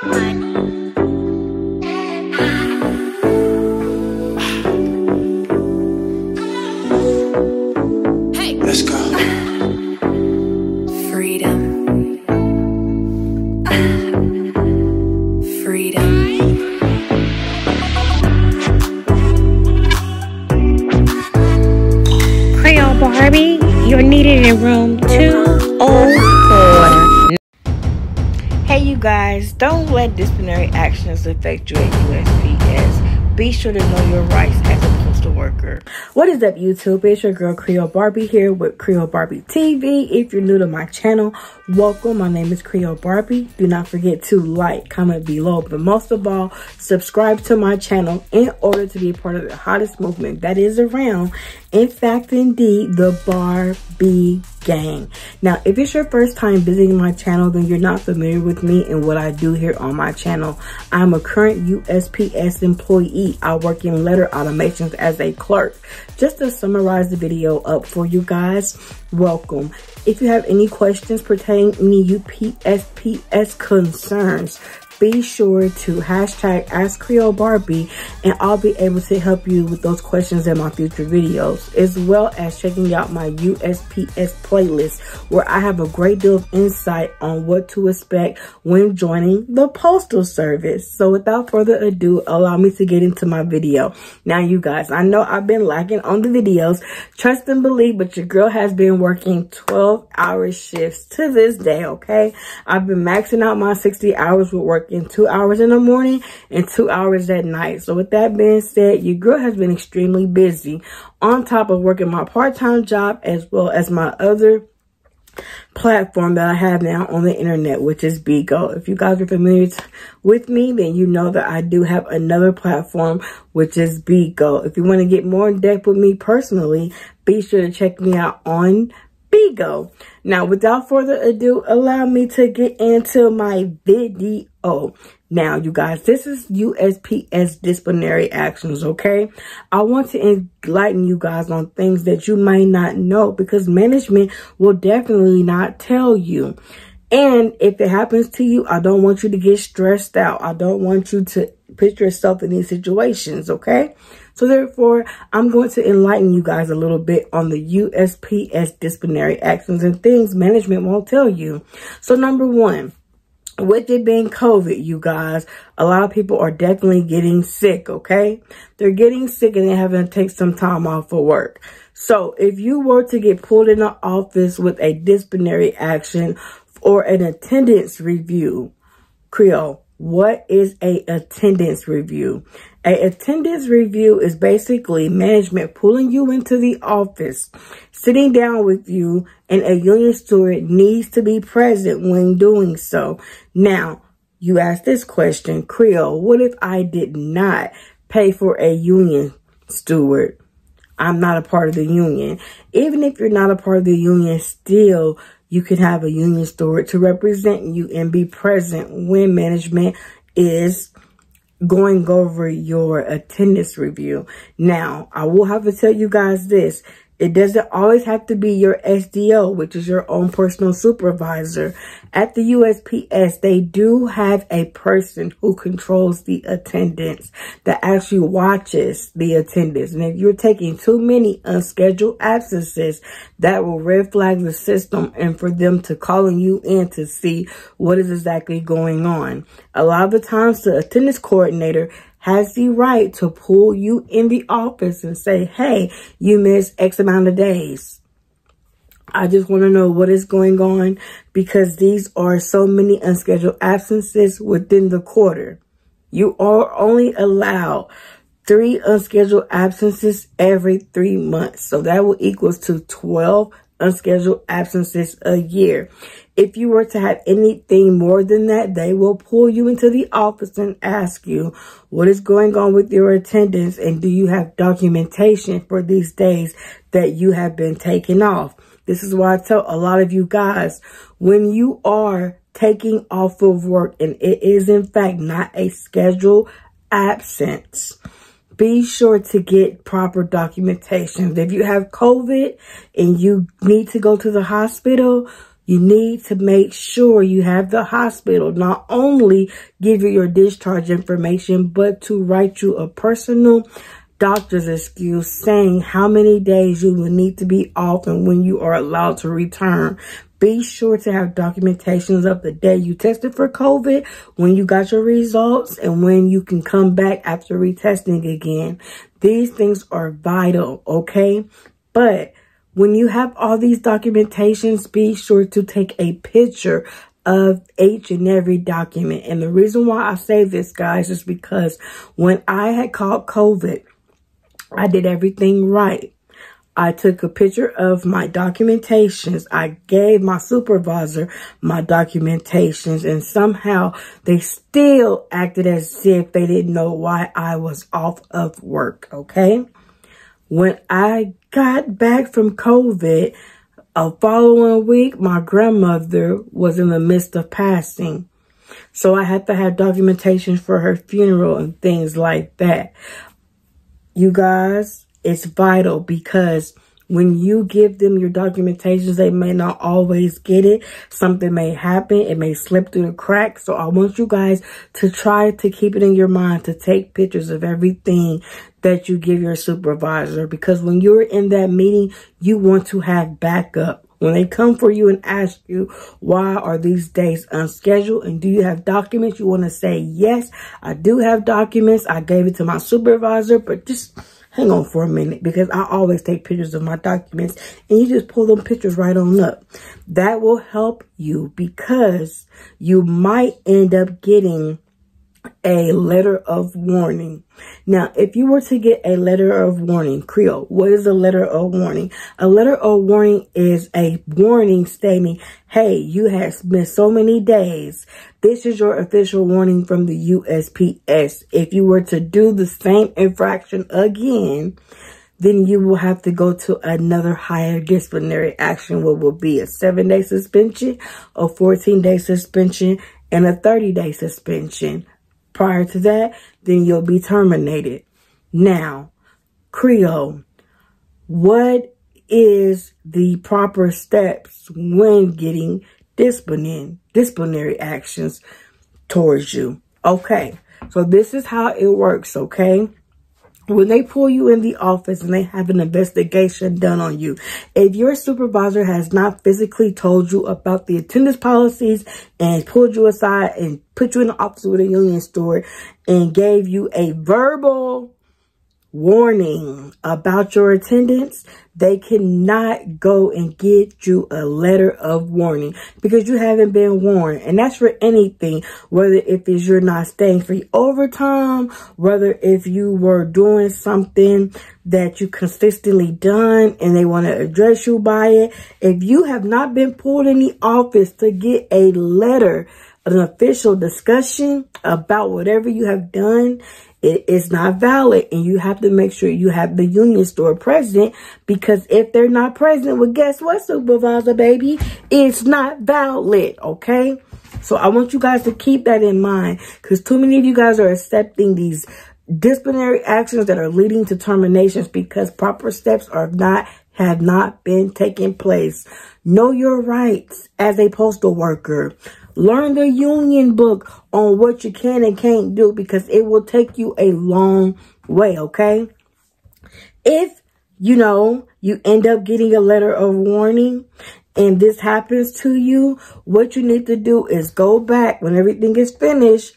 Let's go. Freedom. Freedom. Creole Barbie, you're needed in room 204. Hey you guys, don't let disciplinary actions affect you at USPS. Be sure to know your rights as a postal worker. What is up, YouTube? It's your girl Creole Barbie here with Creole Barbie TV. If you're new to my channel, welcome. My name is Creole Barbie. Do not forget to like, comment below, but most of all, subscribe to my channel in order to be a part of the hottest movement that is around. In fact, indeed, the Barbie gang. Now, if it's your first time visiting my channel, then you're not familiar with me and what I do here on my channel. I'm a current USPS employee. I work in letter automations as a clerk. Just to summarize the video up for you guys, welcome. If you have any questions pertaining to any USPS concerns, be sure to hashtag Ask Creole Barbie, and I'll be able to help you with those questions in my future videos, as well as checking out my USPS playlist, where I have a great deal of insight on what to expect when joining the Postal Service. So without further ado, allow me to get into my video. Now, you guys, I know I've been lacking on the videos, trust and believe, but your girl has been working 12-hour shifts to this day, okay? I've been maxing out my 60 hours with work in 2 hours in the morning and 2 hours at night. So with that being said, your girl has been extremely busy, on top of working my part-time job as well as my other platform that I have now on the internet, which is Bigo. If you guys are familiar with me, then you know that I do have another platform, which is Bigo. If you want to get more in depth with me personally, be sure to check me out on Bigo. Now, without further ado, allow me to get into my video. Now, you guys, this is USPS disciplinary actions, okay? I want to enlighten you guys on things that you might not know, because management will definitely not tell you. And if it happens to you, I don't want you to get stressed out. I don't want you to put yourself in these situations, okay? So therefore, I'm going to enlighten you guys a little bit on the USPS disciplinary actions and things management won't tell you. So number one, with it being COVID, you guys, a lot of people are definitely getting sick, okay? They're getting sick and they're having to take some time off for work. So if you were to get pulled in the office with a disciplinary action or an attendance review, Creole, what is a attendance review? A attendance review is basically management pulling you into the office, sitting down with you, and a union steward needs to be present when doing so. Now, you ask this question, Creole, what if I did not pay for a union steward? I'm not a part of the union. Even if you're not a part of the union, still, you can have a union steward to represent you and be present when management is going over your attendance review. Now, I will have to tell you guys this. It doesn't always have to be your SDO, which is your own personal supervisor. At the USPS, they do have a person who controls the attendance, that actually watches the attendance. And if you're taking too many unscheduled absences, that will red flag the system and for them to calling you in to see what is exactly going on. A lot of the times, the attendance coordinator has the right to pull you in the office and say, hey, you missed X amount of days. I just want to know what is going on, because these are so many unscheduled absences within the quarter. You are only allowed 3 unscheduled absences every 3 months. So that will equals to 12 unscheduled absences a year. If you were to have anything more than that, they will pull you into the office and ask you what is going on with your attendance, and do you have documentation for these days that you have been taken off. This is why I tell a lot of you guys, when you are taking off of work and it is in fact not a scheduled absence, be sure to get proper documentation. If you have COVID and you need to go to the hospital, You need to make sure you have the hospital not only give you your discharge information, but to write you a personal doctor's excuse saying how many days you will need to be off and when you are allowed to return. Be sure to have documentations of the day you tested for COVID, when you got your results, and when you can come back after retesting again. These things are vital, okay? But when you have all these documentations, be sure to take a picture of each and every document. And the reason why I say this, guys, is because when I had caught COVID, I did everything right. I took a picture of my documentations. I gave my supervisor my documentations, and somehow they still acted as if they didn't know why I was off of work, okay? When I got back from COVID, a following week, my grandmother was in the midst of passing. So I had to have documentation for her funeral and things like that. You guys, it's vital because when you give them your documentations, they may not always get it. Something may happen. It may slip through the cracks. So I want you guys to try to keep it in your mind to take pictures of everything that you give your supervisor, because when you're in that meeting, you want to have backup. When they come for you and ask you, why are these days unscheduled? And do you have documents? You want to say, yes, I do have documents. I gave it to my supervisor, but just hang on for a minute, because I always take pictures of my documents, and you just pull them pictures right on up. That will help you, because you might end up getting a letter of warning. Now, if you were to get a letter of warning, Creole, what is a letter of warning? A letter of warning is a warning stating, hey, you have missed so many days. This is your official warning from the USPS. If you were to do the same infraction again, then you will have to go to another higher disciplinary action, what will be a 7-day suspension, a 14-day suspension, and a 30-day suspension. Prior to that, then you'll be terminated. Now, Creole, what is the proper steps when getting disciplinary actions towards you? Okay, so this is how it works, okay? When they pull you in the office and they have an investigation done on you, if your supervisor has not physically told you about the attendance policies and pulled you aside and put you in the office with a union store and gave you a verbal warning about your attendance, they cannot go and get you a letter of warning because you haven't been warned. And that's for anything, whether if it's you're not staying for overtime, whether if you were doing something that you consistently done and they want to address you by it. If you have not been pulled in the office to get a letter, an official discussion about whatever you have done, it is not valid, and you have to make sure you have the union store present, because if they're not present, well, guess what, supervisor, baby? It's not valid, okay? So I want you guys to keep that in mind, because too many of you guys are accepting these disciplinary actions that are leading to terminations because proper steps have not been taking place. Know your rights as a postal worker. Learn the union book on what you can and can't do, because it will take you a long way, okay? If, you end up getting a letter of warning and this happens to you, what you need to do is go back when everything is finished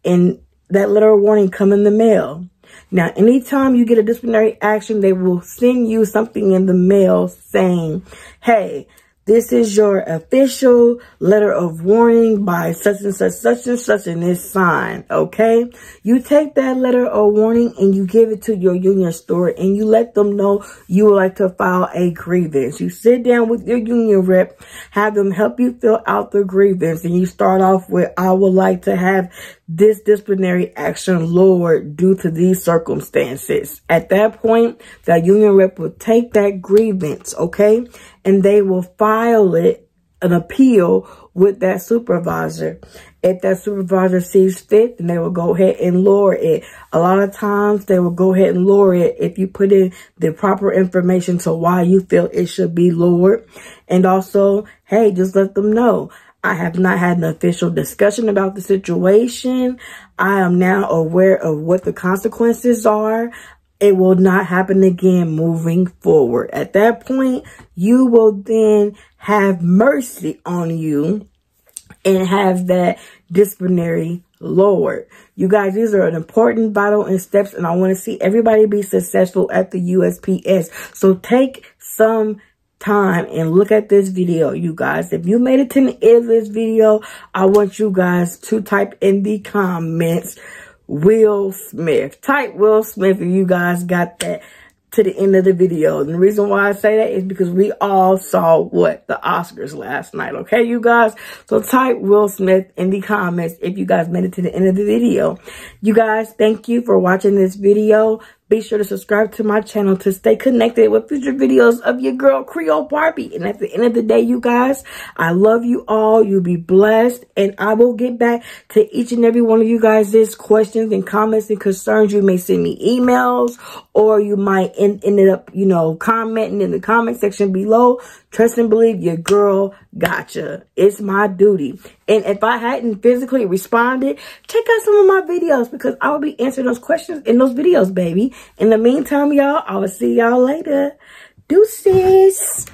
and that letter of warning come in the mail. Now, anytime you get a disciplinary action, they will send you something in the mail saying, hey, this is your official letter of warning by such and such, and it's signed, okay? You take that letter of warning and you give it to your union store and you let them know you would like to file a grievance. You sit down with your union rep, have them help you fill out the grievance, and you start off with, I would like to have this disciplinary action lowered due to these circumstances. At that point, the union rep will take that grievance, okay? And they will file an appeal with that supervisor. If that supervisor sees fit, then they will go ahead and lower it. A lot of times they will go ahead and lower it if you put in the proper information to why you feel it should be lowered. And also, hey, just let them know. I have not had an official discussion about the situation. I am now aware of what the consequences are. It will not happen again moving forward. At that point, you will then have mercy on you and have that disciplinary lowered. You guys, these are an important, vital, and steps, and I want to see everybody be successful at the USPS. So take some time and look at this video, you guys. If you made it to the end of this video, I want you guys to type in the comments Will Smith. Type Will Smith if you guys got that to the end of the video. And the reason why I say that is because we all saw what the Oscars last night. Okay, you guys? So type Will Smith in the comments if you guys made it to the end of the video. You guys, thank you for watching this video. Be sure to subscribe to my channel to stay connected with future videos of your girl Creole Barbie. And at the end of the day, you guys, I love you all. You be blessed. And I will get back to each and every one of you guys' questions and comments and concerns. You may send me emails, or you might end up, you know, commenting in the comment section below. Trust and believe your girl gotcha. It's my duty. And if I hadn't physically responded, check out some of my videos, because I will be answering those questions in those videos, baby. In the meantime, y'all, I will see y'all later. Deuces.